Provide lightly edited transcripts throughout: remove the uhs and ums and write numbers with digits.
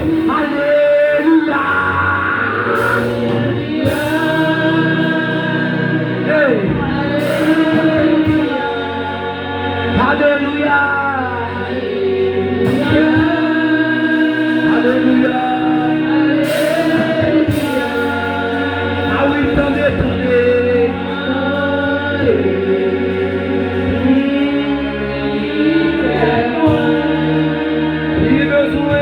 Alléluia. Hey. Alléluia. Alléluia. Ah oui, attendez, attendez. Il est besoin.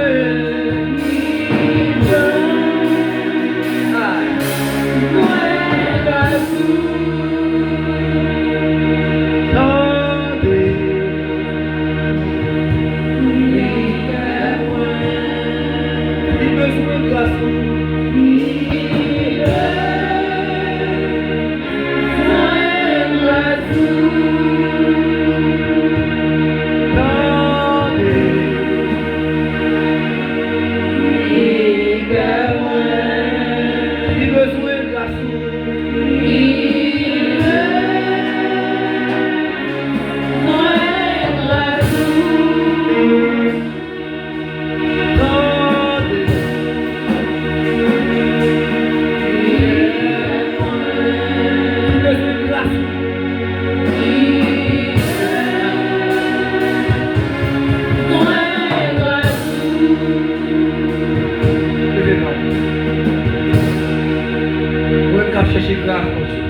Chercher grâce pour Dieu.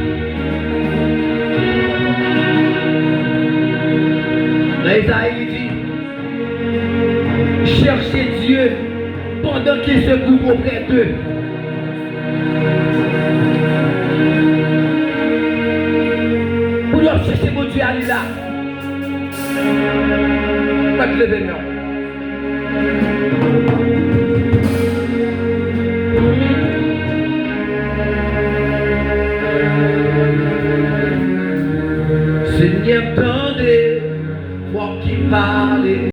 Dans Isaïe dit, cherchez Dieu pendant qu'il se trouve auprès d'eux. Pour leur chercher mon Dieu, allez là. Pas de l'événement. Seigneur, tendez, moi qui parle.